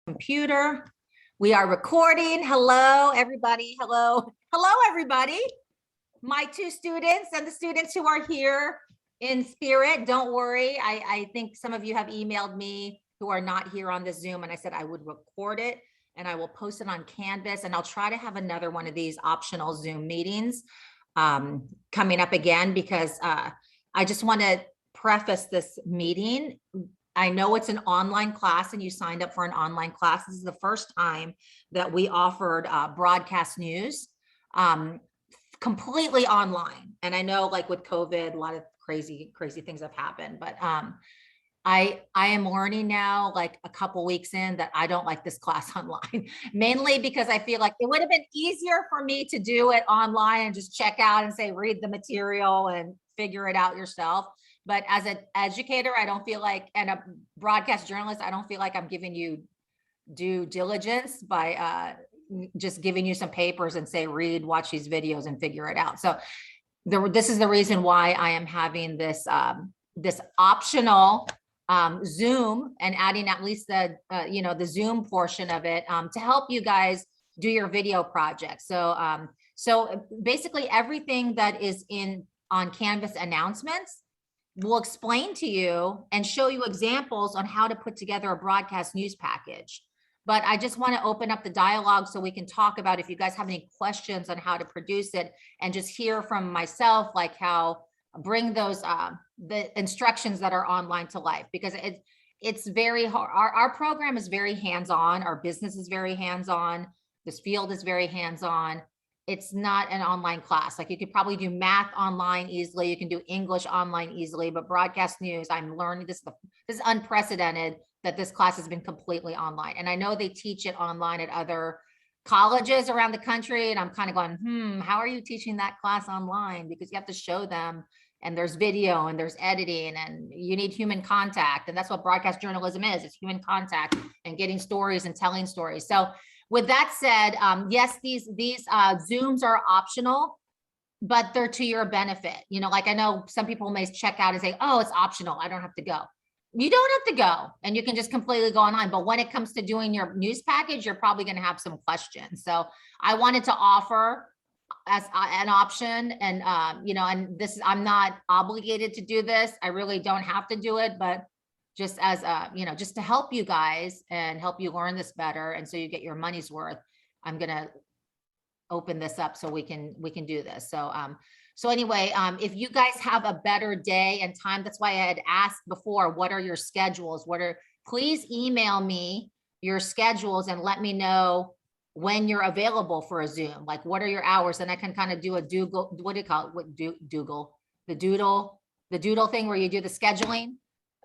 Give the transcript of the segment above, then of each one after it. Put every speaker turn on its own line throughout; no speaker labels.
Computer. We are recording. Hello, everybody. Hello. Hello, everybody. My two students and the students who are here in spirit, don't worry. I think some of you have emailed me who are not here on the Zoom, and I said I would record it and I will post it on Canvas, and I'll try to have another one of these optional Zoom meetings coming up again, because I just want to preface this meeting. I know it's an online class and you signed up for an online class. This is the first time that we offered broadcast news completely online. And I know, like with COVID, a lot of crazy things have happened, but I am learning now, like a couple weeks in, that I don't like this class online, mainly because I feel like it would have been easier for me to do it online and just check out and say, read the material and figure it out yourself. But as an educator, I don't feel like, and a broadcast journalist, I don't feel like I'm giving you due diligence by just giving you some papers and say, read, watch these videos and figure it out. So this is the reason why I am having this this optional Zoom and adding at least the the Zoom portion of it to help you guys do your video projects. So so basically everything that is on Canvas announcements will explain to you and show you examples on how to put together a broadcast news package. But I just want to open up the dialogue so we can talk about if you guys have any questions on how to produce it, and just hear from myself, like how bring those the instructions that are online to life, because it's very hard. Our program is very hands-on. Our business is very hands-on. This field is very hands-on. It's not an online class. Like, you could probably do math online easily. You can do English online easily, but broadcast news, I'm learning this is unprecedented that this class has been completely online. And I know they teach it online at other colleges around the country. And I'm kind of going, how are you teaching that class online? Because you have to show them, and there's video and there's editing, and you need human contact. And that's what broadcast journalism is. It's human contact and getting stories and telling stories. So with that said, yes, these Zooms are optional, but they're to your benefit. You know, like, I know some people may check out and say, oh, it's optional, I don't have to go. You don't have to go, and you can just completely go online. But when it comes to doing your news package, you're probably going to have some questions. So I wanted to offer as an option, and and this is, I'm not obligated to do this. I really don't have to do it, but just as just to help you guys and help you learn this better, and so you get your money's worth, I'm gonna open this up so we can do this. So anyway, if you guys have a better day and time, that's why I had asked before, what are your schedules? Please email me your schedules and let me know when you're available for a Zoom. Like, what are your hours? And I can kind of do a doodle, what do you call it? The doodle thing where you do the scheduling.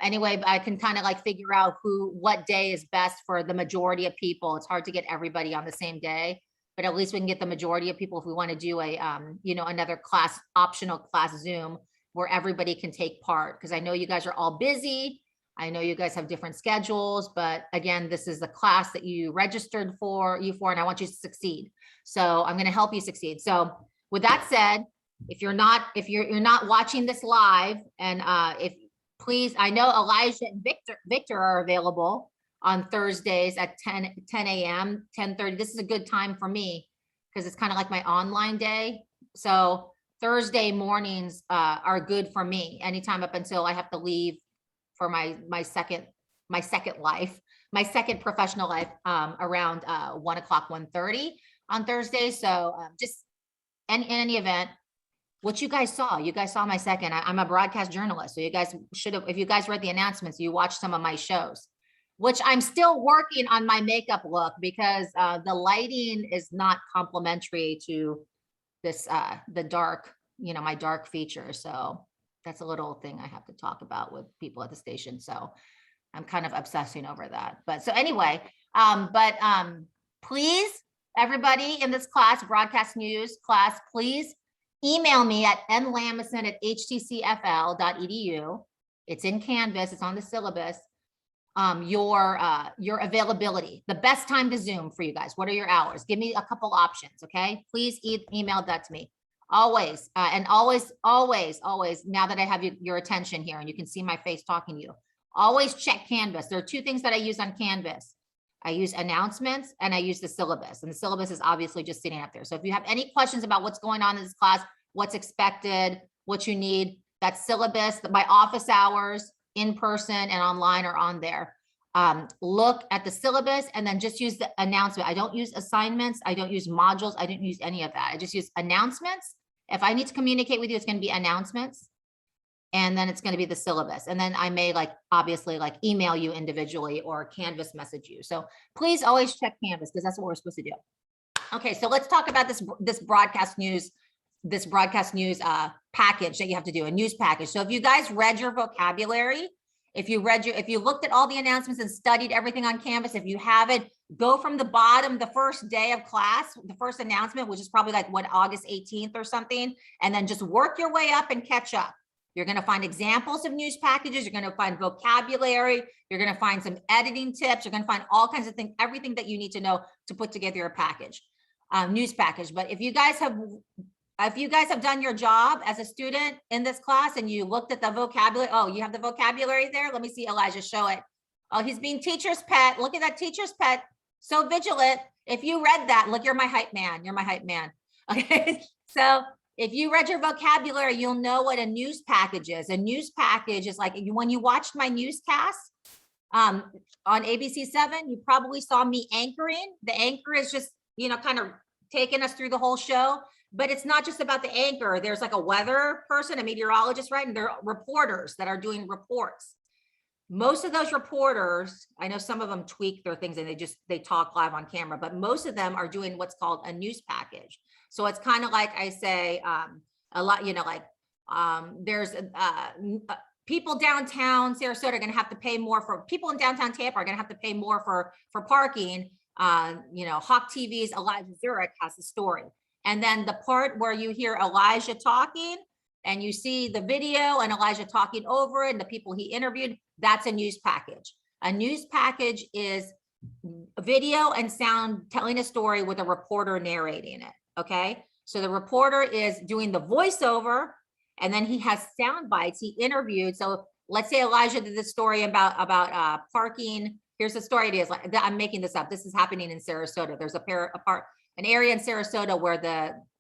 Anyway, I can kind of like figure out what day is best for the majority of people. It's hard to get everybody on the same day, but at least we can get the majority of people if we want to do a, another class, optional class Zoom where everybody can take part. Because I know you guys are all busy. I know you guys have different schedules, but again, this is the class that you registered for, and I want you to succeed. So I'm going to help you succeed. So with that said, if you're not watching this live, and please, I know Elijah and Victor are available on Thursdays at 10 a.m., 10:30. This is a good time for me because it's kind of like my online day. So Thursday mornings are good for me, anytime up until I have to leave for my second life, my second professional life, around 1 o'clock, 1:30 on Thursday. So just in any event, what you guys saw my second. I'm a broadcast journalist, so you guys should have, if you guys read the announcements, you watched some of my shows, which I'm still working on my makeup look, because the lighting is not complimentary to this the dark, my dark features. So that's a little thing I have to talk about with people at the station. So I'm kind of obsessing over that. But so anyway, please, everybody in this class, broadcast news class, please email me at nlamison@htcfl.edu. It's in Canvas, it's on the syllabus. Your availability, the best time to Zoom for you guys. What are your hours? Give me a couple options, okay? Please email that to me. Always, and always, now that I have your attention here and you can see my face talking to you, always check Canvas. There are two things that I use on Canvas. I use announcements, and I use the syllabus. And the syllabus is obviously just sitting up there. So if you have any questions about what's going on in this class, what's expected, what you need, that syllabus, my office hours, in person and online are on there. Look at the syllabus and then just use the announcement. I don't use assignments. I don't use modules. I didn't use any of that. I just use announcements. If I need to communicate with you, it's going to be announcements. And then it's going to be the syllabus. And then I may obviously email you individually or Canvas message you. So please always check Canvas because that's what we're supposed to do. Okay, so let's talk about this broadcast news package that you have to do, a news package. So if you guys read your vocabulary, if you looked at all the announcements and studied everything on Canvas, if you haven't, go from the bottom, the first day of class, the first announcement, which is probably August 18th or something, and then just work your way up and catch up. You're going to find examples of news packages. You're going to find vocabulary. You're going to find some editing tips. You're going to find all kinds of things, everything that you need to know to put together your package, news package. But if you guys have done your job as a student in this class and you looked at the vocabulary, oh, you have the vocabulary there. Let me see, Elijah, show it. Oh, he's being teacher's pet. Look at that teacher's pet. So vigilant. If you read that, look, you're my hype man. You're my hype man. Okay. So if you read your vocabulary, you'll know what a news package is. A news package is like when you watched my newscast on ABC7, you probably saw me anchoring. The anchor is just, kind of taking us through the whole show. But it's not just about the anchor. There's a weather person, a meteorologist, right? And there are reporters that are doing reports. Most of those reporters, I know some of them tweak their things and they talk live on camera, but most of them are doing what's called a news package. So it's kind of like I say a lot, there's people downtown Sarasota are going to have to pay more for, people in downtown Tampa are going to have to pay more for parking. Hawk TV's Elijah Zurich has the story. And then the part where you hear Elijah talking and you see the video and Elijah talking over it and the people he interviewed, that's a news package. A news package is video and sound telling a story with a reporter narrating it. Okay. So the reporter is doing the voiceover and then he has sound bites he interviewed. So let's say Elijah did this story about parking. Here's the story. It is I'm making this up. This is happening in Sarasota. There's an area in Sarasota where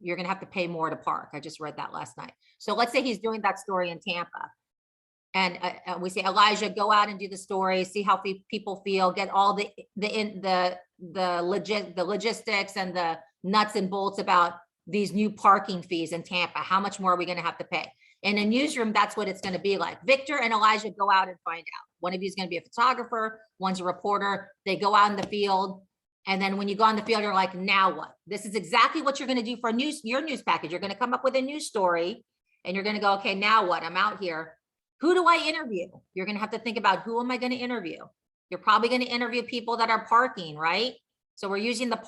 you're going to have to pay more to park. I just read that last night. So let's say he's doing that story in Tampa. And we say, Elijah, go out and do the story, see how people feel, get all the logistics and the nuts and bolts about these new parking fees in Tampa. How much more are we going to have to pay? In a newsroom, that's what it's going to be like. Victor and Elijah go out and find out. One of you is going to be a photographer. One's a reporter. They go out in the field. And then when you go on the field, you're like, now what? This is exactly what you're going to do for your news package. You're going to come up with a news story and you're going to go, okay, now what? I'm out here. Who do I interview? You're going to have to think about who am I going to interview? You're probably going to interview people that are parking, right? So we're using the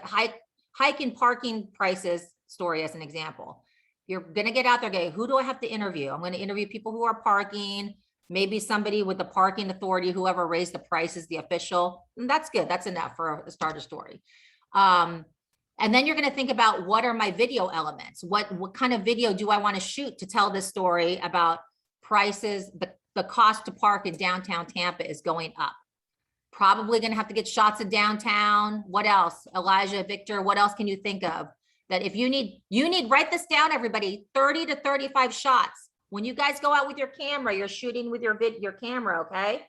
hike in parking prices story as an example. You're going to get out there, go, who do I have to interview? I'm going to interview people who are parking, maybe somebody with the parking authority, whoever raised the prices, the official. And that's good. That's enough for a starter story. And then you're going to think about what are my video elements? What kind of video do I want to shoot to tell this story about prices? The cost to park in downtown Tampa is going up. Probably going to have to get shots of downtown. What else? Elijah, Victor, what else can you think of? That if you need, write this down, everybody, 30 to 35 shots. When you guys go out with your camera, you're shooting with your camera, okay?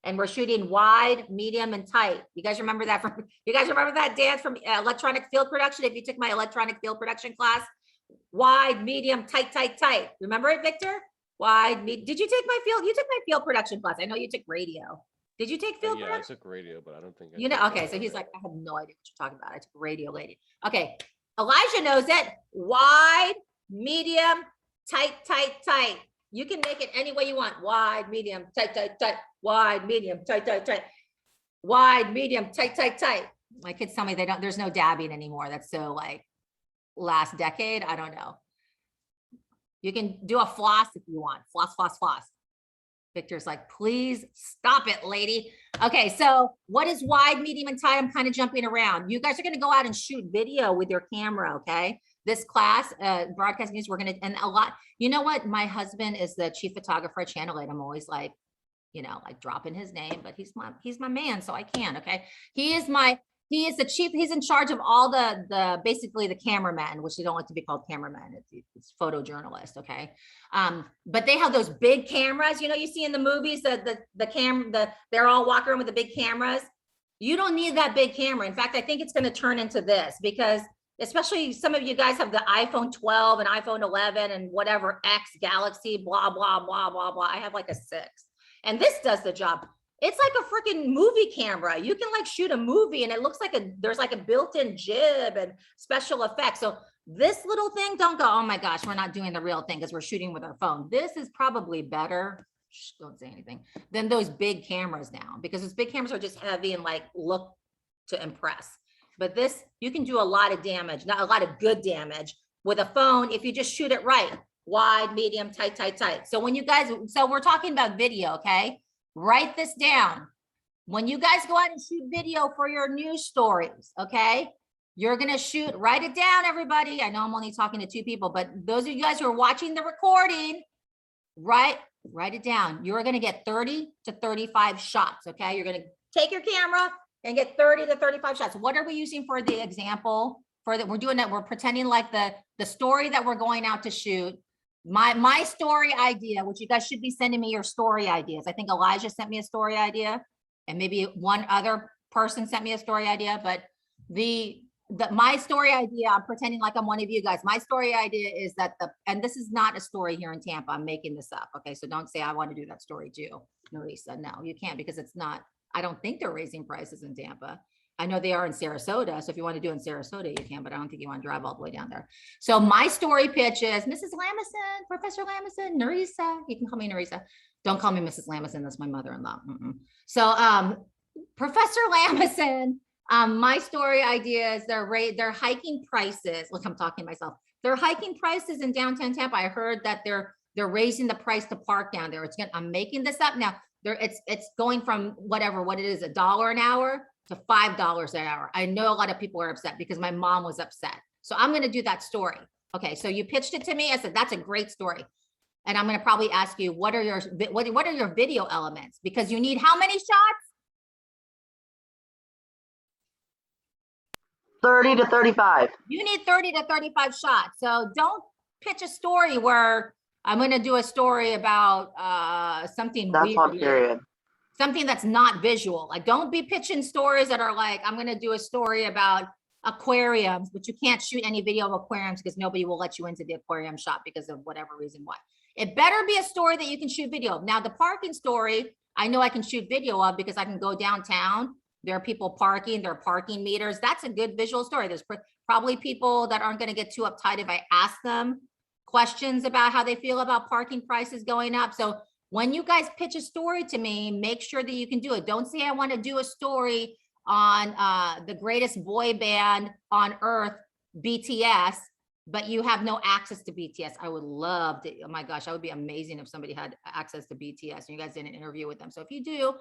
And we're shooting wide, medium, and tight. You guys remember that dance from electronic field production? If you took my electronic field production class, wide, medium, tight, tight, tight. Remember it, Victor? Wide, did you take my field? You took my field production class. I know you took radio. Did you take field production?
I took radio, but I don't think
okay, so he's like, I have no idea what you're talking about. I took radio lady. Okay, Elijah knows it. Wide, medium, tight, tight, tight. You can make it any way you want. Wide, medium, tight, tight, tight. Wide, medium, tight, tight, tight. Wide, medium, tight, tight, tight. My kids tell me there's no dabbing anymore. That's so last decade. I don't know. You can do a floss if you want. Floss, floss, floss. Victor's like, please stop it, lady. Okay, so what is wide, medium, and tight? I'm kind of jumping around. You guys are going to go out and shoot video with your camera, okay? This class, broadcasting news, we're going to, and a lot, you know what? My husband is the chief photographer at Channel 8. I'm always like, you know, like dropping his name, but he's my man, so I can. Okay, he is the chief. He's in charge of all the basically the cameramen, which they don't like to be called cameramen. It's photojournalist. Okay, but they have those big cameras. You know, you see in the movies they're all walking around with the big cameras. You don't need that big camera. In fact, I think it's going to turn into this, because especially some of you guys have the iPhone 12 and iPhone 11 and whatever X Galaxy, blah, blah, blah, blah, blah. I have like a 6. And this does the job. It's like a freaking movie camera. You can like shoot a movie and it looks like there's like a built-in jib and special effects. So this little thing, don't go, oh my gosh, we're not doing the real thing because we're shooting with our phone. This is probably better. Shh, don't say anything. Than those big cameras now, because those big cameras are just heavy and like look to impress. But this, you can do a lot of damage, not a lot of good damage with a phone if you just shoot it right. Wide, medium, tight, tight, tight. So when you guys, so we're talking about video, okay? Write this down. When you guys go out and shoot video for your news stories, okay? You're gonna shoot, write it down, everybody. I know I'm only talking to 2 people, but those of you guys who are watching the recording, write it down. You're gonna get 30 to 35 shots, okay? You're gonna take your camera and get 30 to 35 shots. What are we using for the example? For that, we're doing that, we're pretending like the story that we're going out to shoot. My story idea, which you guys should be sending me your story ideas. I think Elijah sent me a story idea, and maybe one other person sent me a story idea, but my story idea, I'm pretending like I'm one of you guys. My story idea is that and this is not a story here in Tampa, I'm making this up. Okay, so don't say I want to do that story too, Narisa. No, you can't, because it's not, I don't think they're raising prices in Tampa. I know they are in Sarasota. So if you want to do in Sarasota, you can, but I don't think you want to drive all the way down there. So my story pitch is Mrs. Lamison, Professor Lamison, Narisa. You can call me Narisa. Don't call me Mrs. Lamison. That's my mother-in-law. So Professor Lamison, my story idea is they're hiking prices. Look, I'm talking to myself. They're hiking prices in downtown Tampa. I heard that they're raising the price to park down there. I'm making this up now. It's going from what it is, $1 an hour to $5 an hour. I know a lot of people are upset because my mom was upset. So I'm going to do that story. Okay, so you pitched it to me. I said, that's a great story. And I'm going to probably ask you, what are your video elements? Because you need how many shots?
30 to 35.
You need 30 to 35 shots. So don't pitch a story where I'm going to do a story about something
That's
weird.
on period.
Something that's not visual. Like, don't be pitching stories that are like, I'm going to do a story about aquariums, but you can't shoot any video of aquariums because nobody will let you into the aquarium shop because of whatever reason why. It better be a story that you can shoot video of. Now, the parking story, I know I can shoot video of because I can go downtown. There are people parking, there are parking meters. That's a good visual story. There's probably people that aren't going to get too uptight if I ask them questions about how they feel about parking prices going up. So when you guys pitch a story to me, make sure that you can do it. Don't say I want to do a story on the greatest boy band on earth, BTS, but you have no access to BTS. I would love to, oh my gosh, that would be amazing if somebody had access to BTS and you guys did an interview with them. So if you do,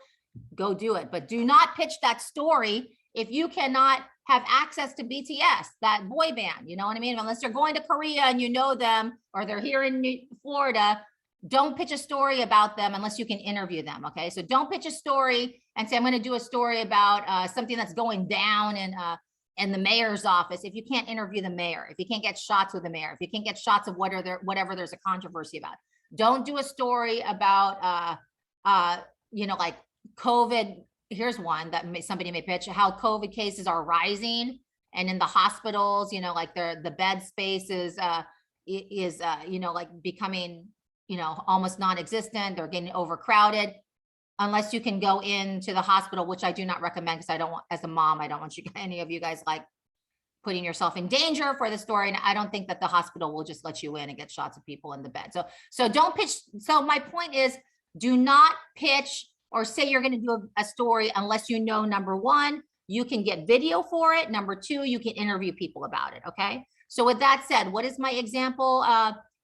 go do it. But do not pitch that story if you cannot have access to BTS, that boy band, you know what I mean? Unless you're going to Korea and you know them, or they're here in Florida, don't pitch a story about them unless you can interview them, okay? So don't pitch a story and say, I'm gonna do a story about something that's going down in the mayor's office if you can't interview the mayor, if you can't get shots with the mayor, if you can't get shots of whatever there's a controversy about. Don't do a story about, you know, like COVID. Here's one that somebody may pitch, how COVID cases are rising, and in the hospitals, you know, like the bed space is you know, like becoming, you know, almost non-existent. They're getting overcrowded. Unless you can go into the hospital, which I do not recommend, because I don't want, as a mom, I don't want you, any of you guys, like putting yourself in danger for the story. And I don't think that the hospital will just let you in and get shots of people in the bed. So don't pitch. So my point is, do not pitch or say you're going to do a story unless you know, number one, you can get video for it. Number two, you can interview people about it. Okay. So with that said, what is my example?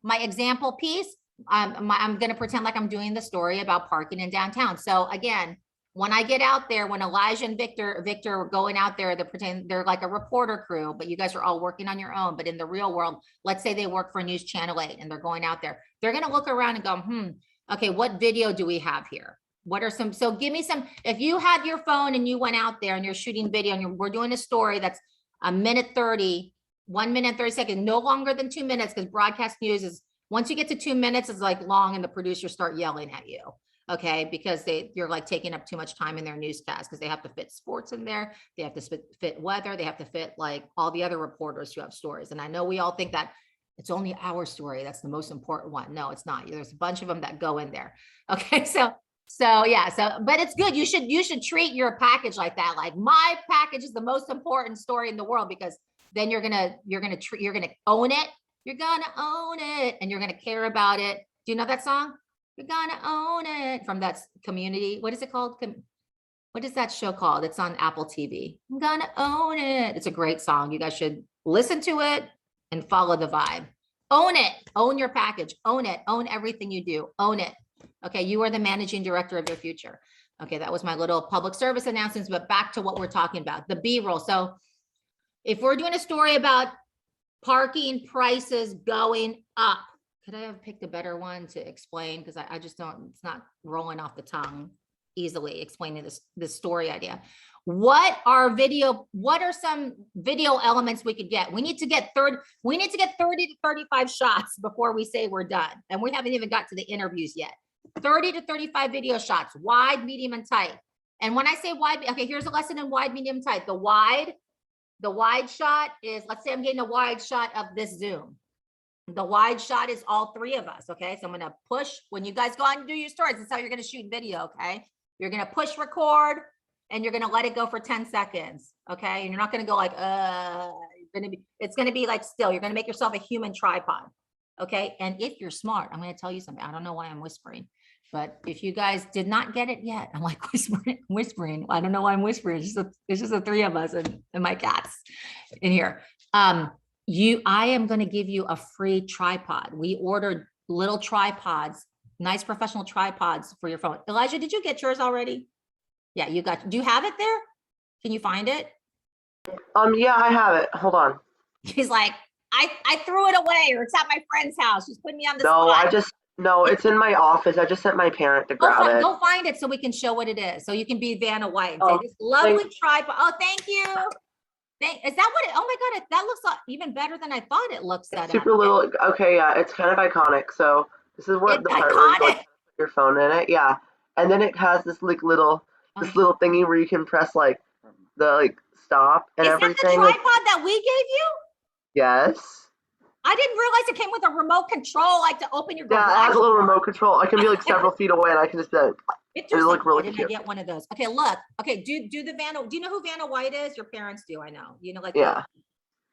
My example piece? I'm going to pretend like I'm doing the story about parking in downtown. So again, when I get out there, when Elijah and Victor are going out there, they're like a reporter crew, but you guys are all working on your own. But in the real world, let's say they work for News Channel 8 and they're going out there. They're going to look around and go, okay, what video do we have here? What are some, so give me some, if you had your phone and you went out there and you're shooting video and we're doing a story that's a minute 30, 1 minute, 30 seconds, no longer than 2 minutes, because broadcast news is, once you get to 2 minutes, it's like long and the producers start yelling at you. Okay, because you're like taking up too much time in their newscast, because they have to fit sports in there. They have to fit weather. They have to fit like all the other reporters who have stories. And I know we all think that it's only our story that's the most important one. No, it's not. There's a bunch of them that go in there. Okay, so yeah, but it's good. You should treat your package like that. Like, my package is the most important story in the world, because then you're gonna own it. You're gonna own it, and you're gonna care about it. Do you know that song? You're gonna own it, from that Community. What is it called? What is that show called? It's on Apple TV. I'm gonna own it. It's a great song. You guys should listen to it and follow the vibe. Own it. Own your package. Own it. Own everything you do. Own it. Okay, you are the managing director of your future. Okay, that was my little public service announcements, but back to what we're talking about, the B-roll. So if we're doing a story about parking prices going up, could I have picked a better one to explain? Because I just don't, it's not rolling off the tongue easily explaining this story idea. What are some video elements we could get? We need to get 30 to 35 shots before we say we're done. And we haven't even got to the interviews yet. 30 to 35 video shots, wide, medium, and tight. And when I say wide, okay, here's a lesson in wide, medium, tight. The wide shot is, let's say I'm getting a wide shot of this Zoom. The wide shot is all three of us, okay? So I'm gonna push, when you guys go on and do your stories, that's how you're gonna shoot video, okay? You're gonna push record, and you're gonna let it go for 10 seconds, okay? And you're not gonna go like, it's gonna be like still, you're gonna make yourself a human tripod, okay? And if you're smart, I'm gonna tell you something. I don't know why I'm whispering, but if you guys did not get it yet, I'm like whispering. I don't know why I'm whispering. It's just the three of us and my cats in here. I am going to give you a free tripod. We ordered little tripods, nice professional tripods for your phone. Elijah, did you get yours already? Yeah, do you have it there? Can you find it?
Yeah, I have it. Hold on.
He's like, I threw it away, or it's at my friend's house. She's putting me on the spot.
No, it's in my office. I just sent my parent to grab it.
Go find it so we can show what it is. So you can be Vanna White and say, this lovely tripod. Oh, thank you. Is that what it, oh my God, that looks even better than I thought it looks.
It's super little. Okay, yeah, it's kind of iconic. So this is what the part where you put your phone in it. Yeah. And then it has this like little thingy where you can press like the stop and everything.
Is that the tripod that we gave you?
Yes.
I didn't realize it came with a remote control, like to open your garage.
Yeah, it has a little remote control. I can be like several feet away and I can just be like,
it'll look really cute. I get one of those. Okay, look. Okay, do the Vanna. Do you know who Vanna White is? Your parents do, I know. You know, like
yeah.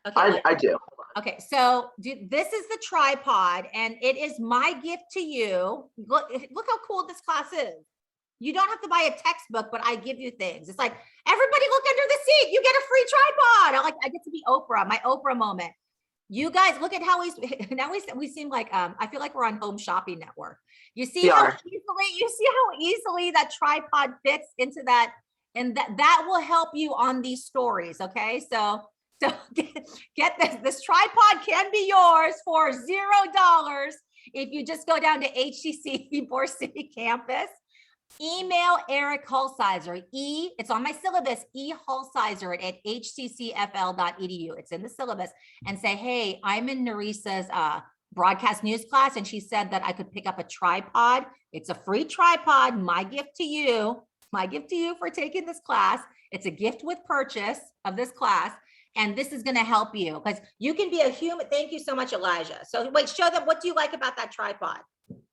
Okay, I do.
Okay, so this is the tripod, and it is my gift to you. Look how cool this class is. You don't have to buy a textbook, but I give you things. It's like, everybody look under the seat. You get a free tripod. I get to be Oprah, my Oprah moment. You guys, look at how we seem like, I feel like we're on Home Shopping Network. You see how easily that tripod fits into that, and that will help you on these stories, okay? So get this tripod can be yours for $0 if you just go down to HTC Ybor City campus. Email Eric Hulsizer, it's on my syllabus, ehulsizer at hccfl.edu. It's in the syllabus, and say, hey, I'm in Neresa's broadcast news class, and she said that I could pick up a tripod. It's a free tripod, my gift to you for taking this class. It's a gift with purchase of this class. And this is going to help you because you can be a human. Thank you so much, Elijah. So wait, show them, what do you like about that tripod?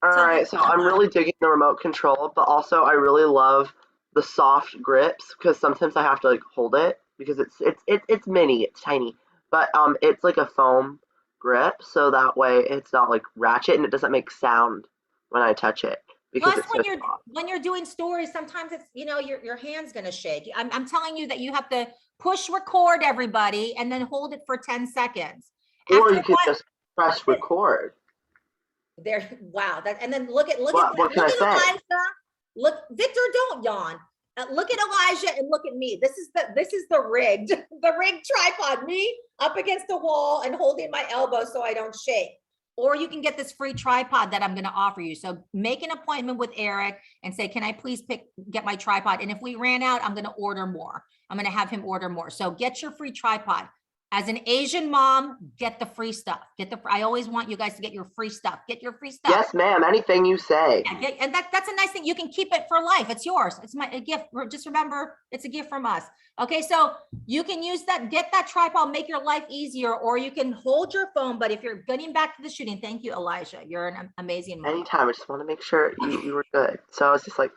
All right, so I'm really digging the remote control, but also I really love the soft grips because sometimes I have to like hold it because it's mini, it's tiny, but it's like a foam grip, so that way it's not like ratchet and it doesn't make sound when I touch it.
Plus, when you're doing stories, sometimes it's, your hand's gonna shake. I'm telling you that you have to push record, everybody, and then hold it for 10 seconds.
Or you could just press record.
There, wow. And then look at
Elijah.
Look, Victor, don't yawn. Look at Elijah and look at me. This is the rigged tripod. Me up against the wall and holding my elbow so I don't shake. or you can get this free tripod that I'm going to offer you. So make an appointment with Eric and say, can I please get my tripod? And if we ran out, I'm going to order more. I'm going to have him order more. So get your free tripod. As an Asian mom, get the free stuff. I always want you guys to get your free stuff. Get your free stuff.
Yes, ma'am. Anything you say.
Yeah, and that's a nice thing. You can keep it for life. It's yours. It's a gift. Just remember, it's a gift from us. Okay, so you can use that, get that tripod, make your life easier, or you can hold your phone. But if you're getting back to the shooting, thank you, Elijah. You're an amazing mom.
Anytime. I just want to make sure you were good. So I was just like,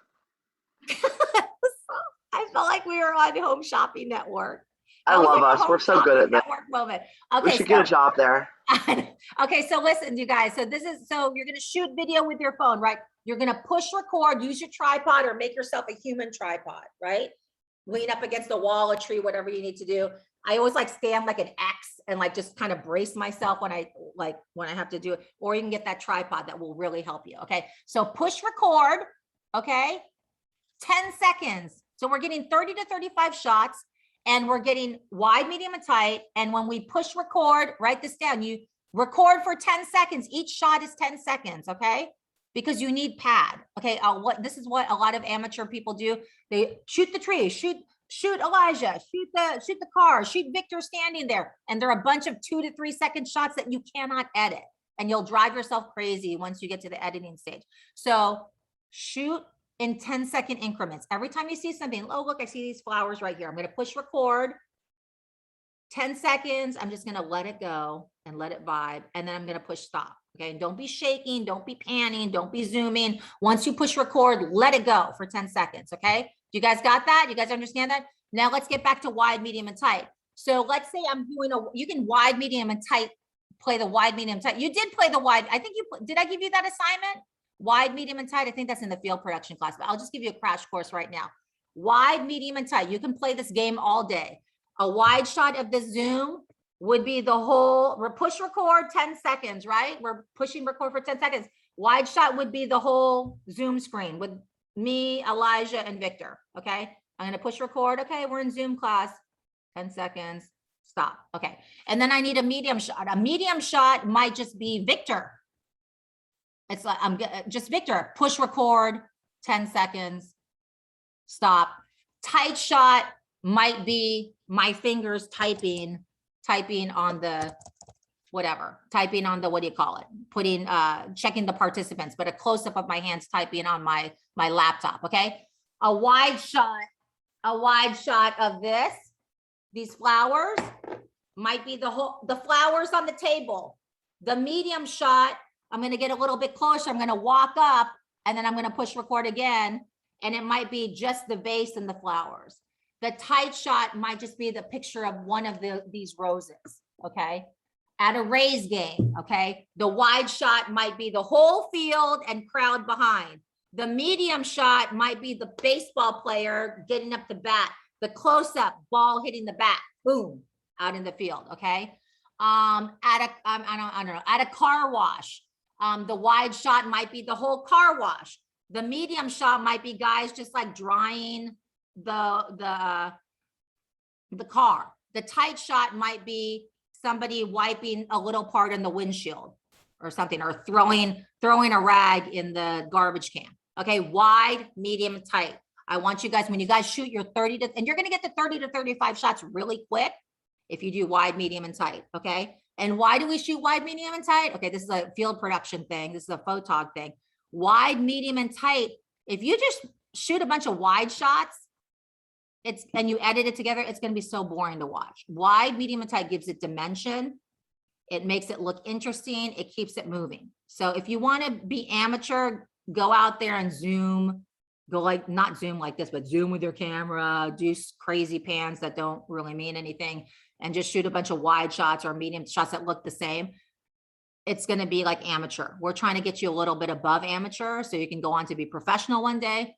I felt like we were on Home Shopping Network.
I love us. We're so good at that.
Moment.
Okay, we should get a job there.
Okay, so listen, you guys. So you're going to shoot video with your phone, right? You're going to push record, use your tripod, or make yourself a human tripod, right? Lean up against a wall, a tree, whatever you need to do. I always like stand like an X and like just kind of brace myself when I have to do it. Or you can get that tripod that will really help you. Okay, so push record. Okay, 10 seconds. So we're getting 30 to 35 shots. And we're getting wide, medium, and tight. And when we push record, write this down. You record for 10 seconds. Each shot is 10 seconds, okay? Because you need pad. Okay, this is what a lot of amateur people do. They shoot the tree, shoot Elijah, shoot the car, shoot Victor standing there. And they're a bunch of 2 to 3 second shots that you cannot edit. And you'll drive yourself crazy once you get to the editing stage. So shoot in 10-second increments. Every time you see something, oh, look, I see these flowers right here. I'm going to push record. 10 seconds. I'm just going to let it go and let it vibe. And then I'm going to push stop. Okay. And don't be shaking. Don't be panning. Don't be zooming. Once you push record, let it go for 10 seconds. Okay. You guys got that? You guys understand that? Now let's get back to wide, medium, and tight. So let's say I'm doing you can wide, medium, and tight, play the wide, medium, tight. You did play the wide. I think did I give you that assignment? Wide, medium, and tight. I think that's in the field production class, but I'll just give you a crash course right now. Wide, medium, and tight. You can play this game all day. A wide shot of the zoom would be the whole, push record 10 seconds, right? We're pushing record for 10 seconds. Wide shot would be the whole zoom screen with me, Elijah, and Victor. Okay. I'm going to push record. Okay. We're in Zoom class. 10 seconds. Stop. Okay. And then I need a medium shot. A medium shot might just be Victor. It's like, I'm just Victor, push record, 10 seconds, stop. Tight shot might be my fingers typing on the, whatever, typing on the, what do you call it? Checking the participants, but a close up of my hands typing on my laptop. Okay. A wide shot of these flowers might be the flowers on the table. The medium shot, I'm going to get a little bit closer. I'm going to walk up and then I'm going to push record again. And it might be just the vase and the flowers. The tight shot might just be the picture of one of these roses. Okay. At a Rays game. Okay. The wide shot might be the whole field and crowd behind. The medium shot might be the baseball player getting up the bat. The close up, ball hitting the bat. Boom. Out in the field. Okay. I don't know. At a car wash. The wide shot might be the whole car wash. The medium shot might be guys just like drying the car. The tight shot might be somebody wiping a little part in the windshield or something, or throwing a rag in the garbage can. Okay, wide, medium, tight. I want you guys, when you guys shoot your 30 to, and you're gonna get the 30 to 35 shots really quick if you do wide, medium, and tight. Okay. And why do we shoot wide, medium, and tight? Okay, this is a field production thing. This is a photog thing. Wide, medium, and tight. If you just shoot a bunch of wide shots, and you edit it together, it's going to be so boring to watch. Wide, medium, and tight gives it dimension. It makes it look interesting. It keeps it moving. So if you want to be amateur, go out there and zoom. Go like, not zoom like this, but zoom with your camera. Do crazy pans that don't really mean anything. And just shoot a bunch of wide shots or medium shots that look the same. It's going to be like amateur. We're trying to get you a little bit above amateur so you can go on to be professional one day.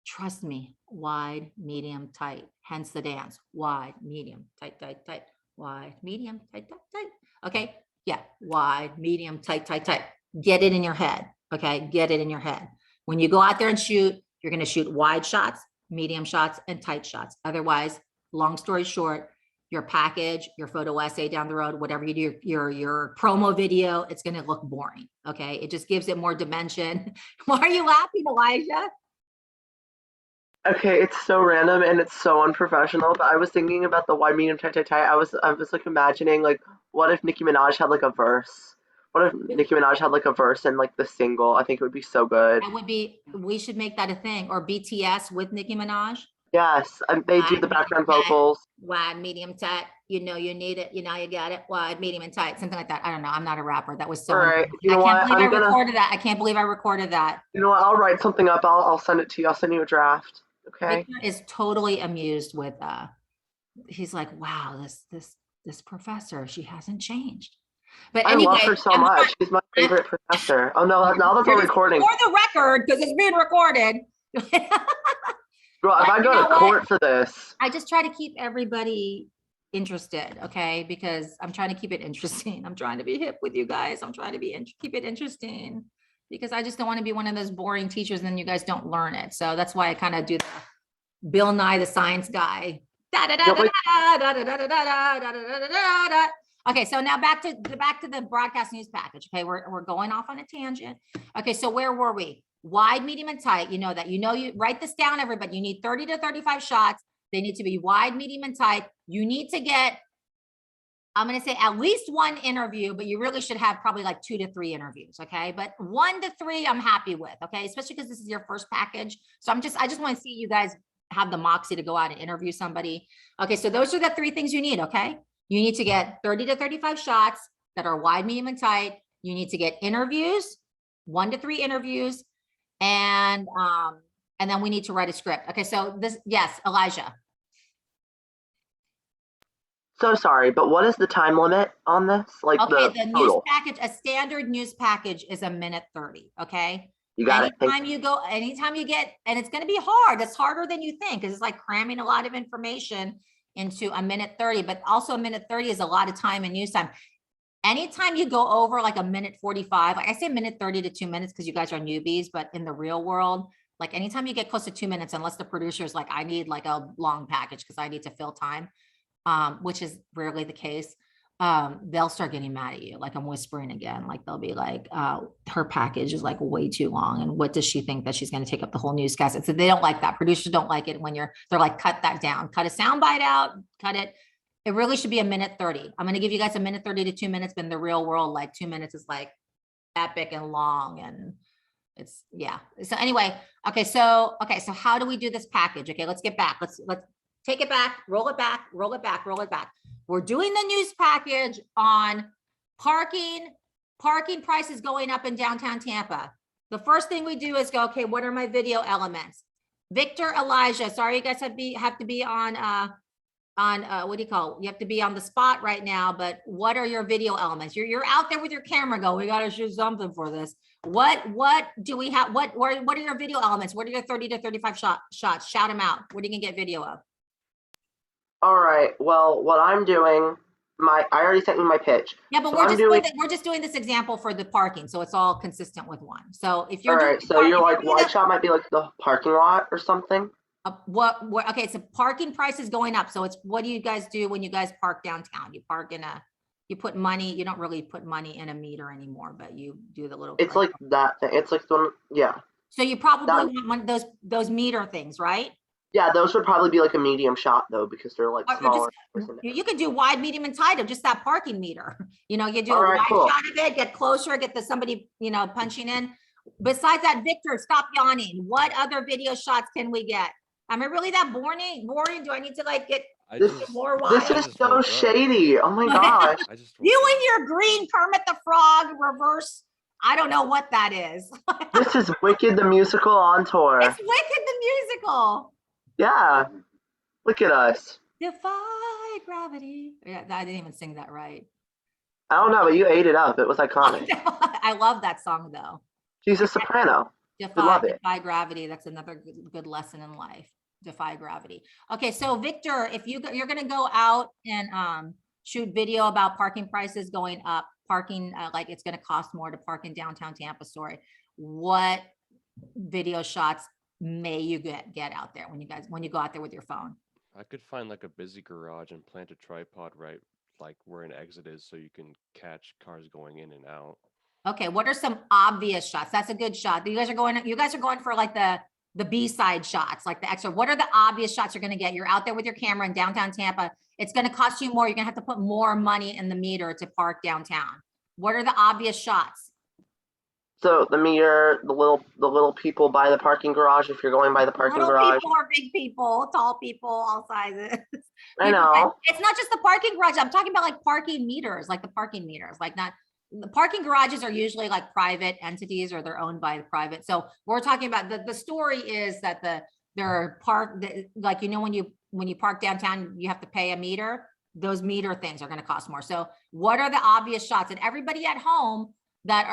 Trust me, wide, medium, tight, hence the dance. Wide, medium, tight, tight, tight, wide, medium, tight, tight, tight. Okay. Yeah. Wide, medium, tight, tight, tight. Get it in your head. Okay. Get it in your head. When you go out there and shoot, you're going to shoot wide shots, medium shots, and tight shots. Otherwise, long story short, your package, your photo essay down the road, whatever you do, your promo video, it's going to look boring. Okay. It just gives it more dimension. Why are you laughing, Elijah?
Okay, it's so random and it's so unprofessional, but I was thinking about the wide, medium, tight, tight, tight. I was like imagining like what if Nicki Minaj had like a verse? What if Nicki Minaj had like a verse in like the single? I think it would be so good.
That would be, we should make that a thing. Or BTS with Nicki Minaj.
Yes, they do
Wide,
the
medium,
background
tight,
vocals.
wide, medium, tight. You know you need it. You know you got it. Wide, medium, and tight. Something like that. I don't know. I'm not a rapper. That was
All
so
right,
embarrassing.
you
I
know
can't
what?
believe I recorded that. I can't believe I recorded that.
You know what? I'll write something up. I'll send it to you. I'll send you a draft. Okay.
Victor is totally amused with he's like, wow, this professor, she hasn't changed. But
I love her
anyway,
so much. She's my favorite professor. Oh no, now that's all recording.
for the record, because it's being recorded.
Bro, if
But
I
you
go
know
to
what?
court for this,
I just try to keep everybody interested, okay? Because I'm trying to keep it interesting. I'm trying to be hip with you guys. I'm trying to keep it interesting because I just don't want to be one of those boring teachers and then you guys don't learn it. So that's why I kind of do the Bill Nye the Science Guy. Okay, so now back to the broadcast news package. Okay, we're going off on a tangent. Okay, so where were we? Wide, medium, and tight. You know that. You write this down, everybody. You need 30 to 35 shots. They need to be wide, medium, and tight. You need to get, I'm going to say at least one interview, but you really should have probably like 2 to 3 interviews. Okay, but 1 to 3, I'm happy with. Okay, especially because this is your first package. So I just want to see you guys have the moxie to go out and interview somebody. Okay, so those are the 3 things you need. Okay, you need to get 30 to 35 shots that are wide, medium, and tight. You need to get interviews, 1 to 3 interviews, and then we need to write a script. Okay, so yes, Elijah.
so sorry, but what is the time limit on this? Like
Okay,
the
the news
total?
package, a standard news package is 1:30. Okay.
You got it.
Anytime you get, and it's going to be hard. It's harder than you think because it's like cramming a lot of information into 1:30, but also 1:30 is a lot of time in news time. Anytime you go over like 1:45, like I say 1:30 to 2 minutes because you guys are newbies, but in the real world, like anytime you get close to 2 minutes, unless the producer's like, I need like a long package because I need to fill time, which is rarely the case, they'll start getting mad at you. Like I'm whispering again, like they'll be like, her package is like way too long. And what does she think that she's going to take up the whole newscast? And so they don't like that. Producers don't like it when they're like, cut that down, cut a sound bite out, cut it. It really should be 1:30. I'm going to give you guys 1:30 to 2 minutes, but in the real world, like 2 minutes is like epic and long. And it's, yeah. So anyway, okay. So how do we do this package? Okay, let's get back. Let's take it back, roll it back, roll it back, roll it back. We're doing the news package on parking prices going up in downtown Tampa. The first thing we do is go, okay, what are my video elements? Victor, Elijah, sorry, you guys have to be on what do you call it? You have to be on the spot right now, but what are your video elements? You're out there with your camera going, we got to shoot something for this. What do we have? What are your video elements? What are your 30 to 35 shots? Shout them out. What are you gonna get video of?
All right. Well, what I'm doing, I already sent you my pitch.
Yeah, but
So
we're just doing this example for the parking, so it's all consistent with one. So if you're
all right. So you're like wide shot might be like the parking lot or something.
what okay, so parking price is going up. So it's, what do you guys do when you guys park downtown? You park in you put money, you don't really put money in a meter anymore, but you do the little.
It's like that thing. It's like the one, yeah.
So you probably want one of those meter things, right?
Yeah, those would probably be like a medium shot though, because they're like
Or
smaller.
you could do wide, medium, and tight of just that parking meter. You know, you do a
All right,
wide
cool.
shot of it, get closer, get somebody, punching in. Besides that, Victor, stop yawning. What other video shots can we get? Am I really that boring? Do I need to like get more wild?
This is so shady. Oh my gosh.
You and your green Kermit the Frog reverse. I don't know what that is.
This is Wicked the Musical on tour.
It's Wicked the Musical.
Yeah. Look at us.
Defy gravity. Yeah, I didn't even sing that right.
I don't know, but you ate it up. It was iconic.
I love that song though.
She's a soprano.
Defy gravity. That's another good lesson in life. Defy gravity. Okay, so Victor, if you're going to go out and shoot video about parking prices going up, parking like it's going to cost more to park in downtown Tampa story, what video shots may you get out there when you go out there with your phone?
I could find like a busy garage and plant a tripod right like where an exit is so you can catch cars going in and out.
Okay, what are some obvious shots? That's a good shot. You guys are going for like the B-side shots, like the extra. What are the obvious shots you're gonna get? You're out there with your camera in downtown Tampa. It's gonna cost you more. You're gonna have to put more money in the meter to park downtown. What are the obvious shots?
So the meter, the little people by the parking garage. If you're going by the parking
Little
garage,
people or big people, tall people, all sizes.
I
You're right.
know.
It's not just the parking garage. I'm talking about like parking meters, like the parking meters, like not the parking garages are usually like private entities or they're owned by the private. So we're talking about the story is that there are like, when you park downtown, you have to pay a meter. Those meter things are going to cost more. So what are the obvious shots? And everybody at home that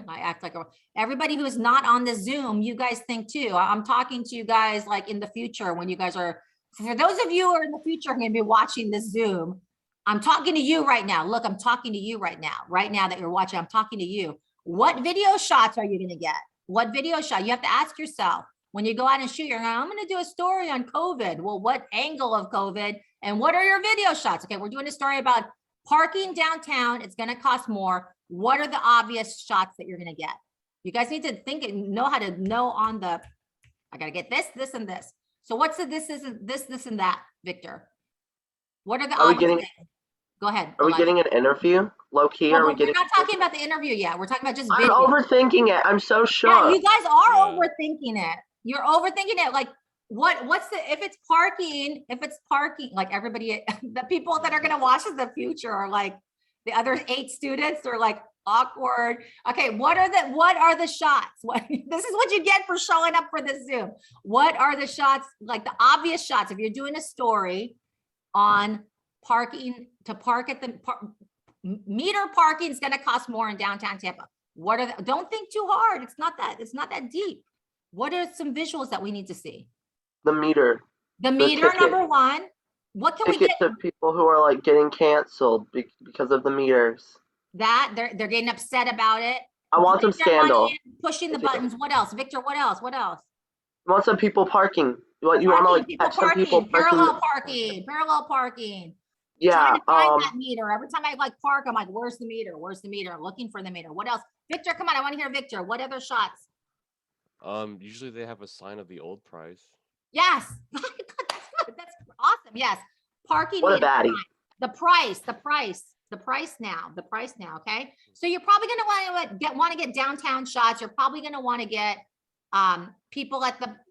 I act like everybody who is not on the Zoom, you guys think too. I'm talking to you guys like in the future when you guys are, for those of you who are in the future going to be watching this Zoom, I'm talking to you right now. Look, I'm talking to you right now that you're watching, I'm talking to you. What video shots are you going to get? What video shot? You have to ask yourself when you go out and shoot, you're going, I'm going to do a story on COVID. Well, what angle of COVID and what are your video shots? Okay, we're doing a story about parking downtown. It's going to cost more. What are the obvious shots that you're going to get? You guys need to think and know how to know on the, I got to get this, this, and this. So what's the this, this, and that, Victor? What are the
Are we
obvious
getting?
things? Go ahead.
Are we
Elijah.
getting an interview? Low key?
No,
Are we
but we're
getting?
not talking about the interview yet. We're talking about just
I'm
video.
overthinking it. I'm so
Yeah,
sure.
you guys are
Yeah.
overthinking it. You're overthinking it. Like, what's the, if it's parking, like everybody, the people that are going to watch in the future are like the other 8 students are like awkward. Okay. What are the shots? This is what you get for showing up for this Zoom. What are the shots? Like the obvious shots. If you're doing a story on parking to park at the meter parking is going to cost more in downtown Tampa. Don't think too hard. It's not that deep. What are some visuals that we need to see?
The meter.
The meter,
ticket.
number one. What can we
Ticket
get?
to people who are like getting canceled because of the meters.
That they're getting upset about it.
I want some
Putting their money
scandal.
in, pushing the
If you-
buttons. What else, Victor? What else?
I want some people parking. You want to
Parking,
like
people
catch some people
parallel
parking.
parallel parking.
Yeah.
Trying to find that meter. Every time I like park, I'm like, where's the meter? Where's the meter? I'm looking for the meter. What else? Victor, come on. I want to hear Victor. What other shots?
Usually they have a sign of the old price.
Yes. That's good. That's awesome. Yes. Parking.
What a
meter
baddie.
sign. The price now. Okay. So you're probably going to want to get downtown shots. You're probably going to want to get people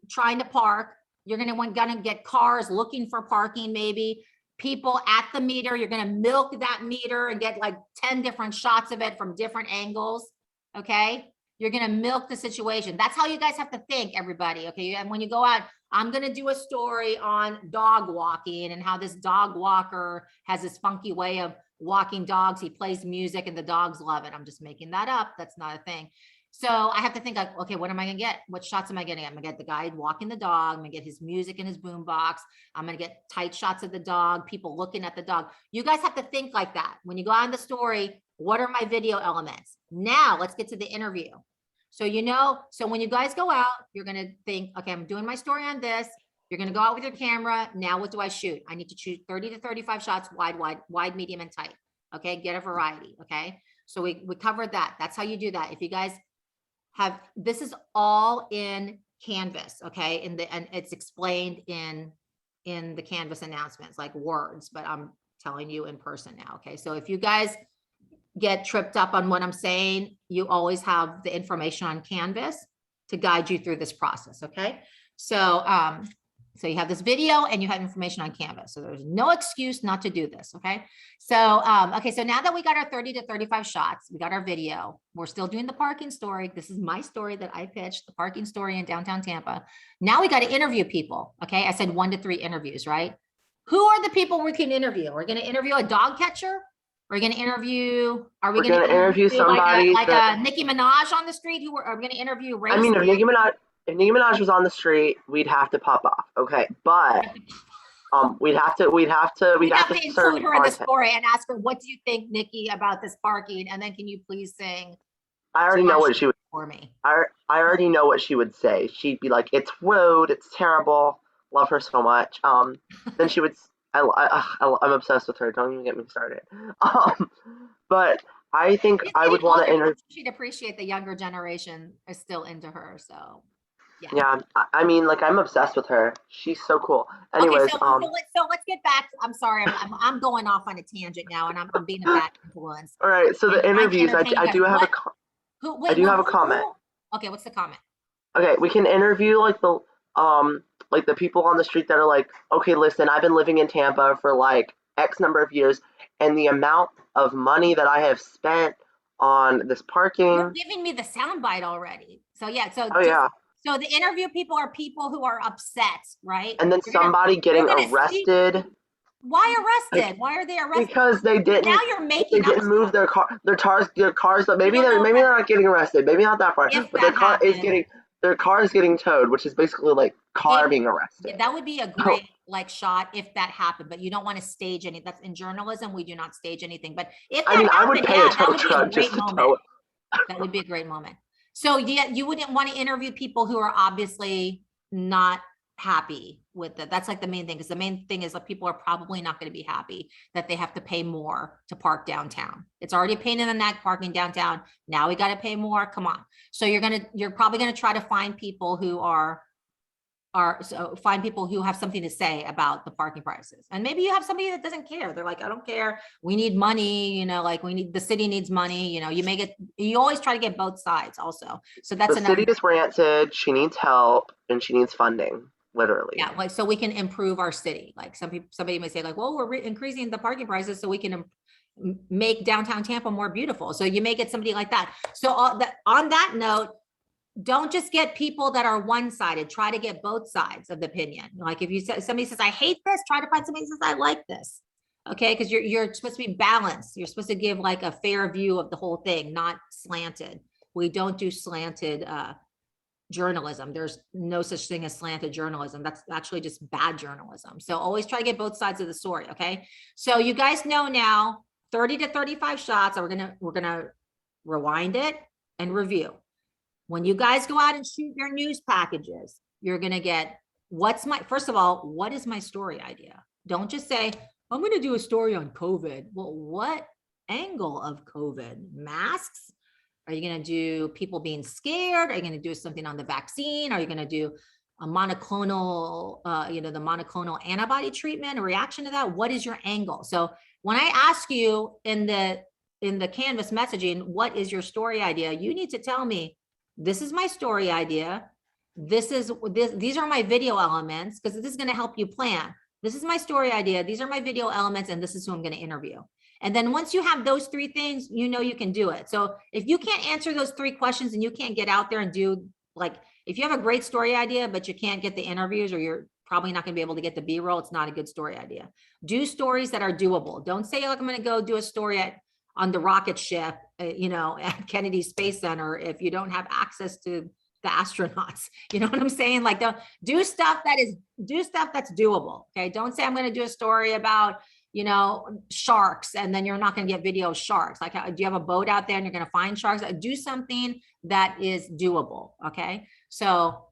trying to park. You're going to get cars looking for parking, maybe people at the meter. You're going to milk that meter and get like 10 different shots of it from different angles. Okay. You're going to milk the situation. That's how you guys have to think, everybody. Okay. And when you go out, I'm going to do a story on dog walking and how this dog walker has this funky way of walking dogs. He plays music and the dogs love it. I'm just making that up. That's not a thing. So I have to think like, okay, what am I going to get? What shots am I getting? I'm going to get the guy walking the dog. I'm going to get his music in his boom box. I'm going to get tight shots of the dog, people looking at the dog. You guys have to think like that. When you go on the story, what are my video elements? Now let's get to the interview. So, so when you guys go out, you're going to think, okay, I'm doing my story on this. You're going to go out with your camera. Now, what do I shoot? I need to shoot 30 to 35 shots, wide, medium, and tight. Okay. Get a variety. Okay. So we covered that. That's how you do that. If you guys this is all in Canvas. Okay. And it's explained in the Canvas announcements, like words, but I'm telling you in person now. Okay. So if you guys get tripped up on what I'm saying, you always have the information on Canvas to guide you through this process. Okay. So, so you have this video and you have information on Canvas. So there's no excuse not to do this. Okay. So, okay. So now that we got our 30 to 35 shots, we got our video, we're still doing the parking story. This is my story that I pitched, the parking story in downtown Tampa. Now we got to interview people. Okay. I said 1 to 3 interviews, right? Who are the people we can interview? We're going to interview a dog catcher. We're going to interview, are we
We're
going to
interview somebody
like a Nicki Minaj on the street? Are we going to interview race?
I mean, if Nicki Minaj was on the street, we'd have to pop off. Okay. But we'd have to
include her in the story and ask her, what do you think, Nikki, about this parking? And then can you please sing?
I already know what she would
for me.
I already know what she would say. She'd be like, it's rude, it's terrible. Love her so much. Then she would. I'm obsessed with her. Don't even get me started. Um, but I think
She's
I
getting
would want
older,
to interview.
she'd appreciate the younger generation is still into her, so, yeah.
Yeah, I mean, like I'm obsessed with her. She's so cool.
Okay,
Anyways,
let's get back, I'm sorry, I'm going off on a tangent now, and I'm being a bad influence.
all right. So
And
the
trying to
interviews,
entertain you
I
guys.
do have
What, who,
I
wait,
do
well,
have a comment.
okay, what's the comment?
Okay, we can interview like the people on the street that are like, okay, listen, I've been living in Tampa for like X number of years, and the amount of money that I have spent on this
You're
parking.
giving me the soundbite already. So yeah, so
Oh
just,
yeah,
so the interview people are people who are upset, right?
and then somebody
You're
getting
gonna see,
arrested
why
like
arrested? Why are they arrested?
because
Now you're
they
making up
didn't move
stuff.
their cars. But
You don't know
maybe
that
they're not getting arrested. Maybe not that far.
if
But
that happened,
their car is getting towed, which is basically like car
if,
being
yeah,
arrested.
that would be a
So,
great like shot if that happened, but you don't want to stage any, that's in journalism, we do not stage anything. But if
I
that
mean, I would
happened,
pay a
yeah, that
tow
would be a
truck just
great
to
moment.
tow it.
That would be a great moment. So yeah, you wouldn't want to interview people who are obviously not happy with it. That's like the main thing, because the main thing is that people are probably not going to be happy that they have to pay more to park downtown. It's already a pain in the neck parking downtown. Now we got to pay more. Come on. So you're probably going to try to find people who find people who have something to say about the parking prices. And maybe you have somebody that doesn't care. They're like, I don't care. We need money, like the city needs money, you always try to get both sides also. So that's
The
another,
city is rancid. She needs help and she needs funding, literally.
yeah, like, so we can improve our city. Like somebody may say like, well, we're increasing the parking prices so we can make downtown Tampa more beautiful. So you may get somebody like that. So on that note, don't just get people that are one-sided. Try to get both sides of the opinion. Like if somebody says, I hate this, try to find somebody who says, I like this. Okay, because you're supposed to be balanced. You're supposed to give like a fair view of the whole thing, not slanted. We don't do slanted journalism. There's no such thing as slanted journalism. That's actually just bad journalism. So always try to get both sides of the story. Okay, so you guys know now 30 to 35 shots. We're gonna rewind it and review. When you guys go out and shoot your news packages, you're going to get first of all, what is my story idea? Don't just say, I'm going to do a story on COVID. Well, what angle of COVID? Masks? Are you going to do people being scared? Are you going to do something on the vaccine? Are you going to do a monoclonal, the monoclonal antibody treatment, a reaction to that? What is your angle? So when I ask you in the Canvas messaging, what is your story idea? You need to tell me, this is my story idea. These are my video elements, because this is going to help you plan. This is my story idea. These are my video elements, and this is who I'm going to interview. And then once you have those three things, you can do it. So if you can't answer those three questions and you can't get out there and do, like, if you have a great story idea, but you can't get the interviews, or you're probably not going to be able to get the B-roll, it's not a good story idea. Do stories that are doable. Don't say, like, I'm going to go do a story on the rocket ship, at Kennedy Space Center, if you don't have access to the astronauts. You know what I'm saying? Like, do stuff that's doable. Okay. Don't say I'm going to do a story about, sharks, and then you're not going to get video of sharks. Like, do you have a boat out there and you're going to find sharks? Do something that is doable. Okay. So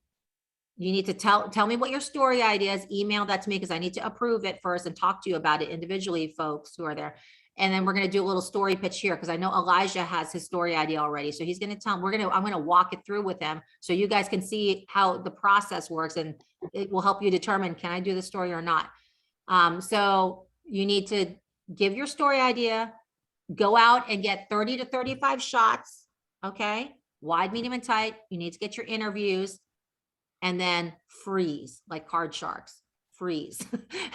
you need to tell me what your story idea is. Email that to me, because I need to approve it first and talk to you about it individually, folks who are there. And then we're going to do a little story pitch here, because I know Elijah has his story idea already. So he's going to tell him, I'm going to walk it through with him so you guys can see how the process works, and it will help you determine, can I do the story or not? So you need to give your story idea, go out and get 30 to 35 shots. Okay. Wide, medium, and tight. You need to get your interviews, and then freeze, like card sharks. Freeze.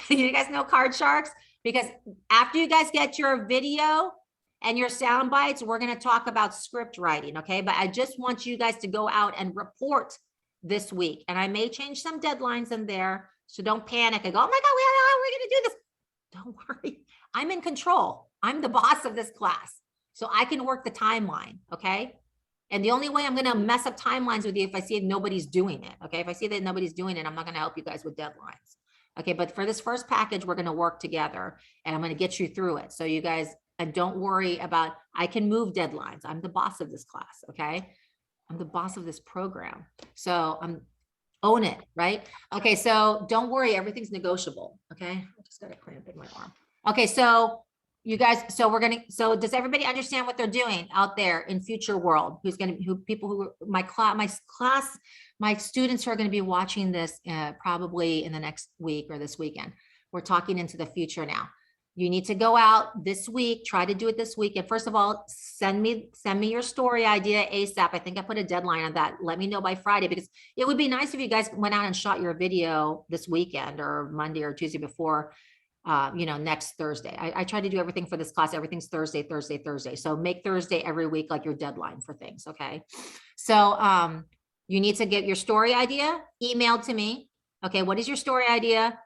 You guys know card sharks? Because after you guys get your video and your sound bites, we're going to talk about script writing. Okay. But I just want you guys to go out and report this week. And I may change some deadlines in there. So don't panic and go, oh my God, we're going to do this. Don't worry. I'm in control. I'm the boss of this class. So I can work the timeline. Okay. And the only way I'm going to mess up timelines with you if I see nobody's doing it. Okay. If I see that nobody's doing it, I'm not going to help you guys with deadlines. Okay. But for this first package, we're going to work together, and I'm going to get you through it. So you guys, and don't worry about, I can move deadlines. I'm the boss of this class. Okay. I'm the boss of this program. So Own it, right? Okay, so don't worry, everything's negotiable, okay? I just got a cramp in my arm. Okay, so you guys, so does everybody understand what they're doing out there in future world? People who, my students who are gonna be watching this probably in the next week or this weekend. We're talking into the future now. You need to go out this week, try to do it this week. And first of all, send me your story idea ASAP. I think I put a deadline on that. Let me know by Friday, because it would be nice if you guys went out and shot your video this weekend or Monday or Tuesday before, next Thursday. I try to do everything for this class. Everything's Thursday, Thursday, Thursday. So make Thursday every week like your deadline for things, okay? So you need to get your story idea emailed to me. Okay, what is your story idea?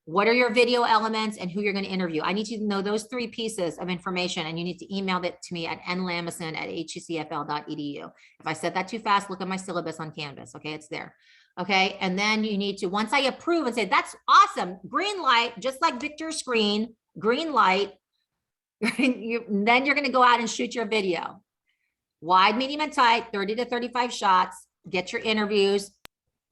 What are your video elements and who you're going to interview? I need you to know those 3 pieces of information, and you need to email that to me at nlamison@hccfl.edu. If I said that too fast, look at my syllabus on Canvas. Okay, it's there. Okay, and then you need to, once I approve and say, that's awesome, green light, just like Victor's screen, green light, then you're going to go out and shoot your video. Wide, medium, and tight, 30 to 35 shots, get your interviews.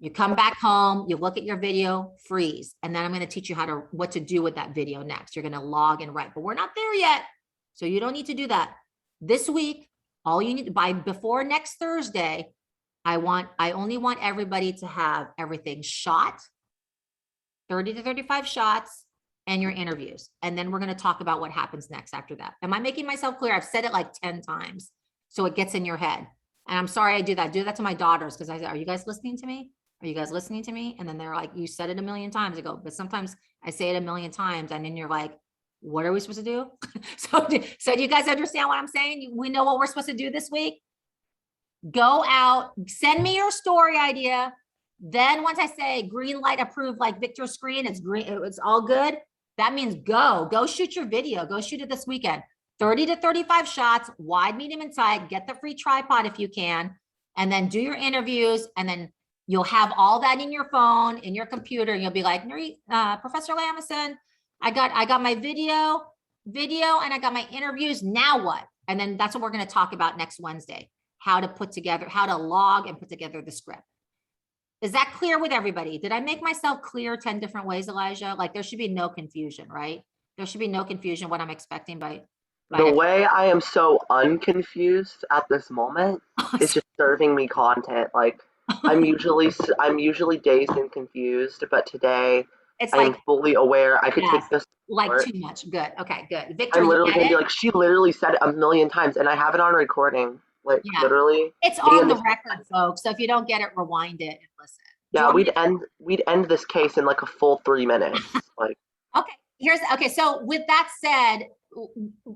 You come back home, you look at your video, freeze. And then I'm going to teach you what to do with that video next. You're going to log and write, but we're not there yet. So you don't need to do that. This week, all you need before next Thursday, I only want everybody to have everything shot, 30 to 35 shots, and your interviews. And then we're going to talk about what happens next after that. Am I making myself clear? I've said it like 10 times, so it gets in your head. And I'm sorry I do that. Do that to my daughters, because I say, are you guys listening to me? Are you guys listening to me? And then they're like, you said it a million times ago, but sometimes I say it a million times and then you're like, what are we supposed to do? So do you guys understand what I'm saying? We know what we're supposed to do this week. Go out, send me your story idea. Then once I say green light approved, like Victor's screen, it's green, it's all good. That means go shoot your video. Go shoot it this weekend. 30 to 35 shots, wide, medium, and tight. Get the free tripod if you can. And then do your interviews, and then you'll have all that in your phone, in your computer. You'll be like, Professor Lamison, I got my video, and I got my interviews. Now what? And then that's what we're going to talk about next Wednesday. How to log and put together the script. Is that clear with everybody? Did I make myself clear 10 different ways, Elijah? Like there should be no confusion, right? There should be no confusion what I'm expecting by
The way I am so unconfused at this moment is just serving me content. Like I'm usually dazed and confused, but today
it's
I'm
like
fully aware. I could
yes,
take this
like
forward.
too much. Good. Okay, good. Victor,
I'm
you
literally
get
gonna be
it?
like, she literally said it a million times, and I have it on recording. Like
Yeah.
literally.
It's
me
on
and
the
this-
record, folks. So if you don't get it, rewind it and listen. Do you
Yeah,
want me
we'd end this case in like a full 3 minutes. Like
Okay, so with that said,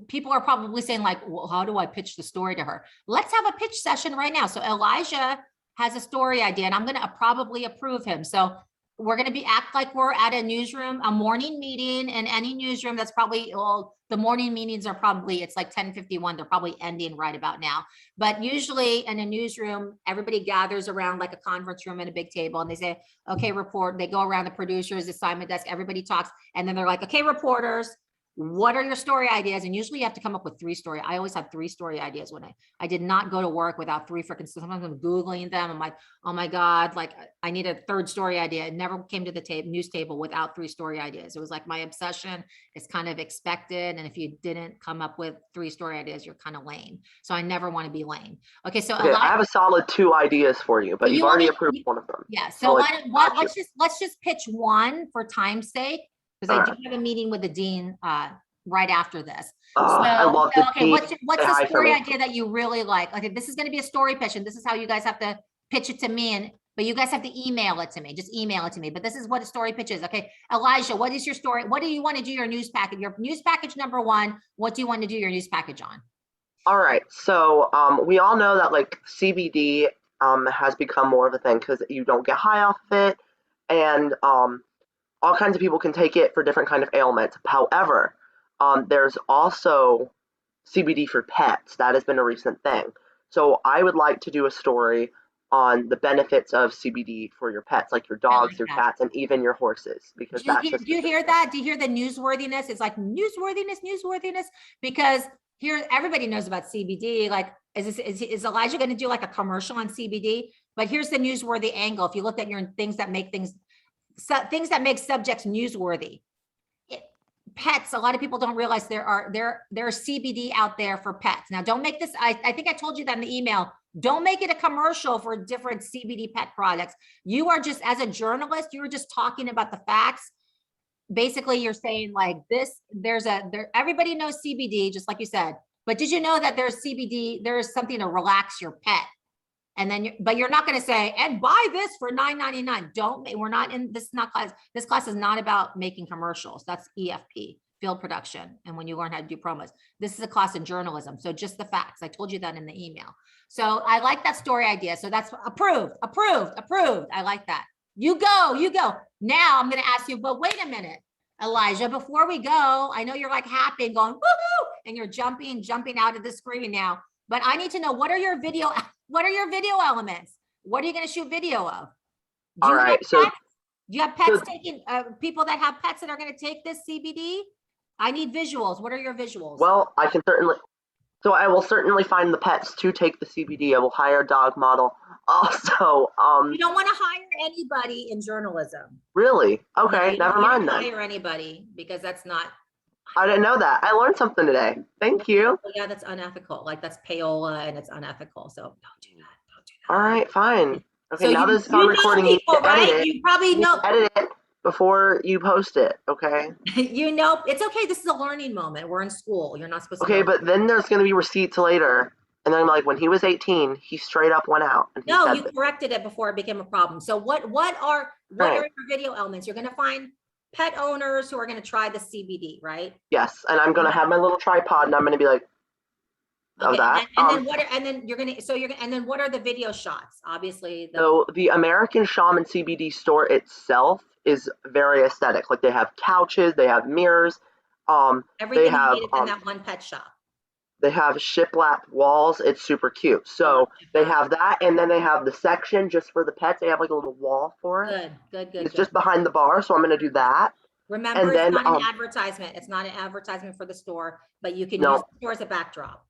people are probably saying like, well, how do I pitch the story to her? Let's have a pitch session right now. So Elijah has a story idea, and I'm going to probably approve him. So we're going to act like we're at a newsroom, a morning meeting in any newsroom. That's probably, well, the morning meetings are probably, it's like 10:51. They're probably ending right about now. But usually in a newsroom, everybody gathers around like a conference room at a big table, and they say, okay, report. They go around the producers, assignment desk, everybody talks. And then they're like, okay, reporters, what are your story ideas? And usually you have to come up with 3 story. I always had 3 story ideas when I did not go to work without 3 freaking, sometimes I'm Googling them. I'm like, oh my God, like I need a 3rd story idea. It never came to the news table without 3 story ideas. It was like my obsession. It's kind of expected. And if you didn't come up with 3 story ideas, you're kind of lame. So I never want to be lame. Okay. So
okay, I have a solid 2 ideas for you, but
You
you've
want
already
me-
approved one of them.
yeah.
So,
So
like,
let's just pitch one for time's sake, because I do have a meeting with the dean right after this.
I love this.
Okay, what's
Say
the
hi for
story
me.
idea that you really like? Okay, this is going to be a story pitch, and this is how you guys have to pitch it to me. But you guys have to email it to me. Just email it to me. But this is what a story pitch is. Okay, Elijah, what is your story? What do you want to do your news package? Your news package number 1. What do you want to do your news package on?
All right, so we all know that like CBD has become more of a thing because you don't get high off of it, and all kinds of people can take it for different kind of ailments. However, there's also CBD for pets. That has been a recent thing. So I would like to do a story on the benefits of CBD for your pets, like your dogs,
like
your
that.
cats, and even your horses, because
Do you,
that's
hear,
just
do you hear that? Do you hear the newsworthiness? It's like newsworthiness, because here everybody knows about CBD. Like, is Elijah going to do like a commercial on CBD? But here's the newsworthy angle. If you look at your things that make things that make subjects newsworthy. Pets, a lot of people don't realize there's CBD out there for pets. Now, don't make this, I think I told you that in the email. Don't make it a commercial for different CBD pet products. You are just, as a journalist, you were just talking about the facts. Basically, you're saying like this, everybody knows CBD, just like you said, but did you know that there's CBD, there's something to relax your pet? And then, but you're not going to say, and buy this for $9.99. We're not in this, not class. This class is not about making commercials. That's EFP, field production. And when you learn how to do promos, this is a class in journalism. So just the facts. I told you that in the email. So I like that story idea. So that's approved. I like that. You go. Now I'm going to ask you, but wait a minute, Elijah, before we go, I know you're like happy and going, woohoo, and you're jumping out of the screen now, but I need to know, what are your video elements? What are you going to shoot video of?
All right. So
do you have pets taking, people that have pets that are going to take this CBD? I need visuals. What are your visuals?
well, I will certainly find the pets to take the CBD. I will hire a dog model. Also,
You don't want to hire anybody in journalism.
really?
No,
Okay,
you
never
don't
mind
wanna
then.
hire anybody, because that's not,
I didn't know that. I learned something today. Thank you.
yeah, that's unethical. Like that's payola and it's unethical. So don't do that.
All right, fine. Okay,
So
now
you-
this is on
you know
recording. You
people,
need to edit
right?
it.
You probably
You need
know,
to edit it before you post it. Okay.
it's okay. This is a learning moment. We're in school. You're not supposed to
Okay,
know.
but then there's going to be receipts later. And then I'm like, when he was 18, he straight up went out and he
No,
said
you
this.
corrected it before it became a problem. So what are
Right.
your video elements? You're going to find pet owners who are going to try the CBD, right?
Yes, and I'm going to have my little tripod and I'm going to be like, of
Okay,
that.
and then you're gonna, and then what are the video shots? Obviously,
So the American Shaman CBD store itself is very aesthetic. Like they have couches, they have mirrors,
everything
have,
you needed in that one pet shop.
they have shiplap walls. It's super cute. So they have that, and then they have the section just for the pets. They have like a little wall for it.
Good.
It's just behind the bar, so I'm going to do that.
Remember,
and then,
it's not an advertisement. It's not an advertisement for the store, but you can use the store as a backdrop.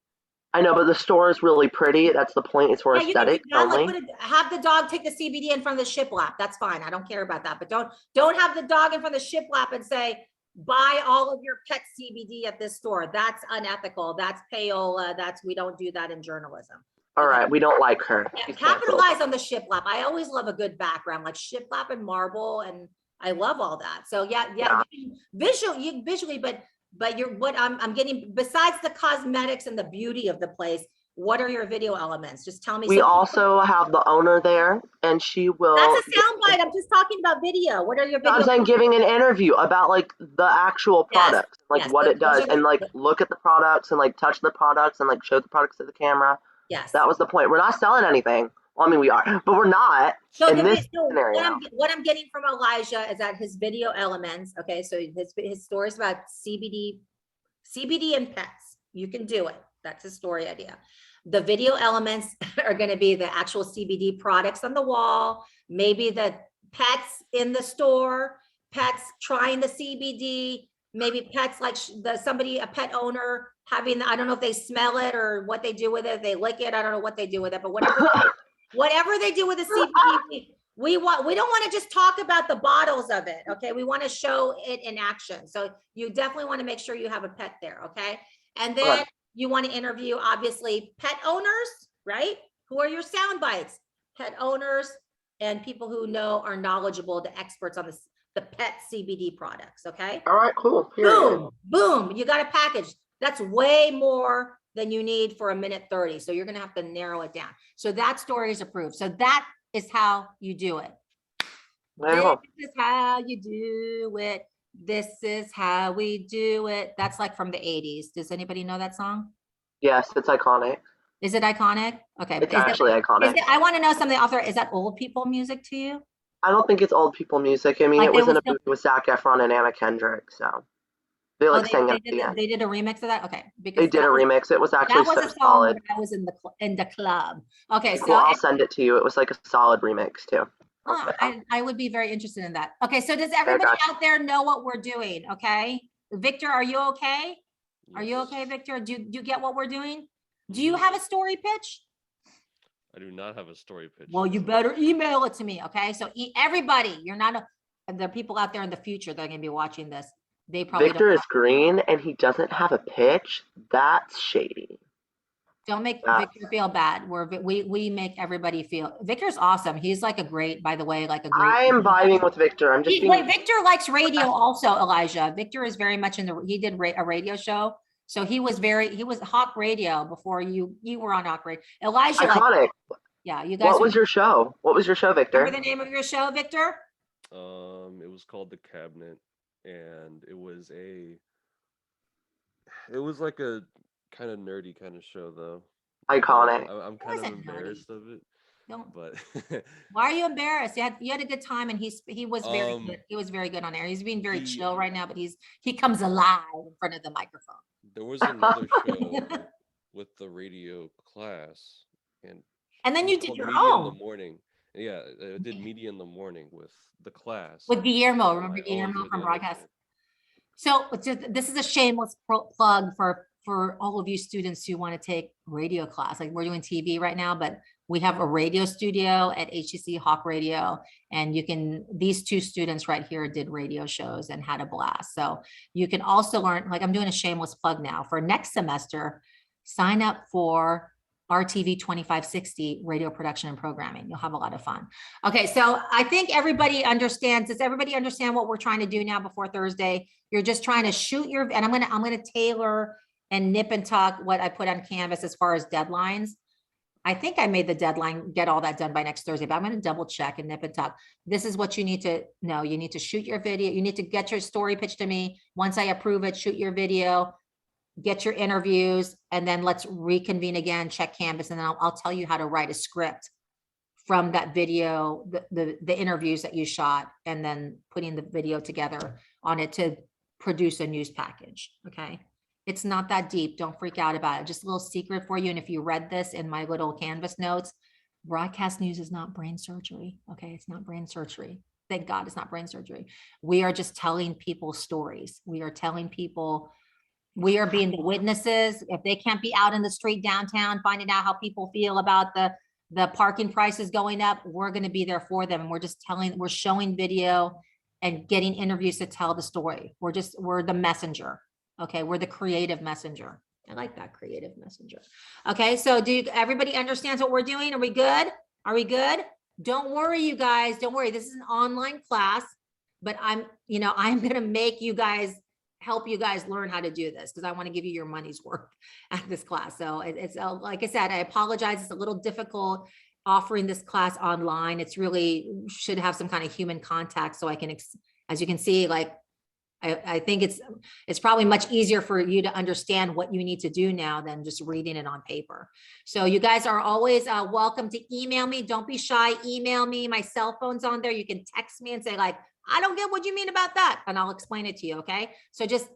I know, but the store is really pretty. That's the point. It's for
Yeah, you can
aesthetic
do that, like,
only.
have the dog take the CBD in front of the shiplap. That's fine. I don't care about that. But don't have the dog in front of the shiplap and say, buy all of your pet CBD at this store. That's unethical. That's payola. We don't do that in journalism.
All right, we don't like her.
Yeah,
She's canceled.
capitalize on the shiplap. I always love a good background, like shiplap and marble, and I love all that. So yeah. Visually, but you're what I'm getting, besides the cosmetics and the beauty of the place, what are your video elements? Just tell me.
We also have the owner there, and she will.
That's a soundbite. I'm just talking about video. What are your video?
I'm saying giving an interview about like the actual
Yes,
products, like
yes,
what it
those
does,
are the-
and like look at the products and like touch the products and like show the products to the camera.
Yes.
That was the point. We're not selling anything. Well, I mean, we are, but we're not
So
in this scenario.
what I'm getting from Elijah is that his video elements. Okay, so his stories about CBD and pets. You can do it. That's his story idea. The video elements are going to be the actual CBD products on the wall, maybe the pets in the store, pets trying the CBD, maybe pets like a pet owner having, I don't know if they smell it or what they do with it. They lick it. I don't know what they do with it, but whatever they do with the CBD, we don't want to just talk about the bottles of it. Okay. We want to show it in action. So you definitely want to make sure you have a pet there. Okay. And then you want to interview, obviously, pet owners, right? Who are your sound bites? Pet owners and people who are knowledgeable, the experts on the pet CBD products. Okay.
All right, cool.
Boom. You got a package. That's way more than you need for a minute 30. So you're going to have to narrow it down. So that story is approved. So that is how you do it.
Wow.
This is how you do it. This is how we do it. That's like from the 80s. Does anybody know that song?
Yes, it's iconic.
Is it iconic? Okay.
It's actually iconic.
I want to know something, author. Is that old people music to you?
I don't think it's old people music. I mean,
Like
it was
they
in a
will
movie with Zac Efron and Anna Kendrick, so they like sang it at the end.
They did a remix of that? Okay. Because
They did a remix. It was actually
that was
so
a song
solid.
when I was in the club. Okay.
Cool,
So
I'll send it to you. It was like a solid remix too.
oh, I would be very interested in that. Okay. So does everybody out there know what we're doing? Okay. Victor, are you okay? Are you okay, Victor? Do you get what we're doing? Do you have a story pitch?
I do not have a story pitch.
Well, you
so-
better email it to me, okay? So everybody, you're not the people out there in the future that are gonna be watching this. They probably
Victor is green and he doesn't have a pitch. That's shady.
don't make
That's-
Victor feel bad. We make everybody feel. Victor's awesome. He's like a great, by the way, like a great.
I am vibing with Victor. I'm just
Wait,
being.
Victor likes radio also, Elijah. Victor is very much he did a radio show. So he was Hawk Radio before you were on Hawk Radio. Elijah, like,
Iconic.
yeah, you guys.
What was your show? What was your show, Victor?
Remember the name of your show, Victor?
It was called The Cabinet, and it was like a kind of nerdy kind of show, though.
Iconic.
I'm kind of
wasn't nerdy.
embarrassed of it,
Don't.
but
Why are you embarrassed? You had a good time, and he was very
Um,
good. He was very good on air. He's being very
the-
chill right now, but he comes alive in front of the microphone.
there was another show with the radio class, and
And then
it
you
was
did
called
your
Media in
own.
the morning. Yeah, I did media in the morning with the class.
With Guillermo,
So
remember
I always
Guillermo
did
from
that
broadcast?
show.
So this is a shameless plug for all of you students who want to take radio class. Like we're doing TV right now, but we have a radio studio at HCC Hawk Radio, and these two students right here did radio shows and had a blast. So you can also learn, like I'm doing a shameless plug now for next semester, sign up for RTV 2560 radio production and programming. You'll have a lot of fun. Okay, so I think everybody understands. Does everybody understand what we're trying to do now before Thursday? You're just trying to shoot and I'm gonna tailor and nip and tuck what I put on Canvas as far as deadlines. I think I made the deadline, get all that done by next Thursday, but I'm gonna double check and nip and tuck. This is what you need to know. You need to shoot your video. You need to get your story pitch to me. Once I approve it, shoot your video, get your interviews, and then let's reconvene again, check Canvas, and then I'll tell you how to write a script from that video, the interviews that you shot, and then putting the video together on it to produce a news package, okay? It's not that deep. Don't freak out about it. Just a little secret for you. And if you read this in my little Canvas notes, broadcast news is not brain surgery, okay? It's not brain surgery. Thank God it's not brain surgery. We are just telling people stories. We are telling people, we are being the witnesses. If they can't be out in the street downtown, finding out how people feel about the parking prices going up, we're going to be there for them. And we're showing video and getting interviews to tell the story. We're the messenger. Okay. We're the creative messenger. I like that, creative messenger. Okay. So everybody understands what we're doing? Are we good? Are we good? Don't worry, you guys. Don't worry. This is an online class, but I'm going to help you guys learn how to do this because I want to give you your money's worth at this class. So it's like I said, I apologize. It's a little difficult offering this class online. It's really should have some kind of human contact so I can, as you can see, like, I think it's probably much easier for you to understand what you need to do now than just reading it on paper. So you guys are always welcome to email me. Don't be shy. Email me. My cell phone's on there. You can text me and say like, I don't get what you mean about that. And I'll explain it to you. Okay. So just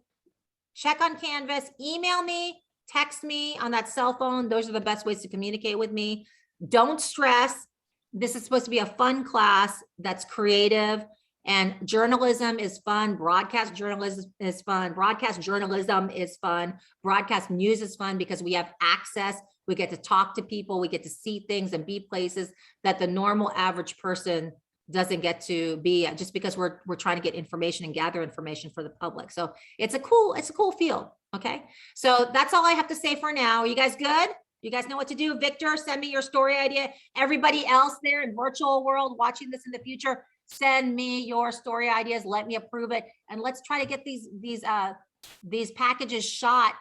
check on Canvas, email me, text me on that cell phone. Those are the best ways to communicate with me. Don't stress. This is supposed to be a fun class that's creative. And journalism is fun. Broadcast journalism is fun. Broadcast journalism is fun. Broadcast news is fun because we have access. We get to talk to people. We get to see things and be places that the normal average person doesn't get to be at, just because we're trying to get information and gather information for the public. So it's a cool field. Okay. So that's all I have to say for now. Are you guys good? You guys know what to do. Victor, send me your story idea. Everybody else there in virtual world watching this in the future, send me your story ideas. Let me approve it. And let's try to get these packages shot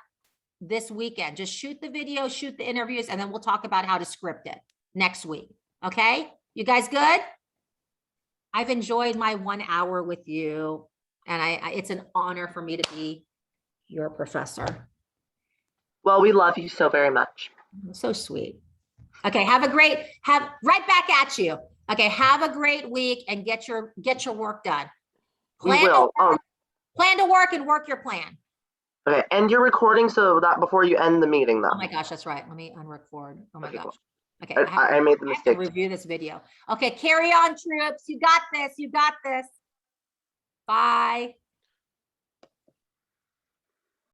this weekend. Just shoot the video, shoot the interviews, and then we'll talk about how to script it next week. Okay. You guys good? I've enjoyed my 1 hour with you, and it's an honor for me to be your professor.
Well, we love you so very much.
So sweet. Okay, have right back at you. Okay, have a great week and get your work done.
We will.
Plan to work and work your plan.
Okay, end your recording so that before you end the meeting, though.
Oh my gosh, that's right. Let me unrecord. Oh my
Okay,
gosh.
cool.
Okay,
I made the
I have to
mistake.
review this video. Okay, carry on, troops. You got this. You got this. Bye.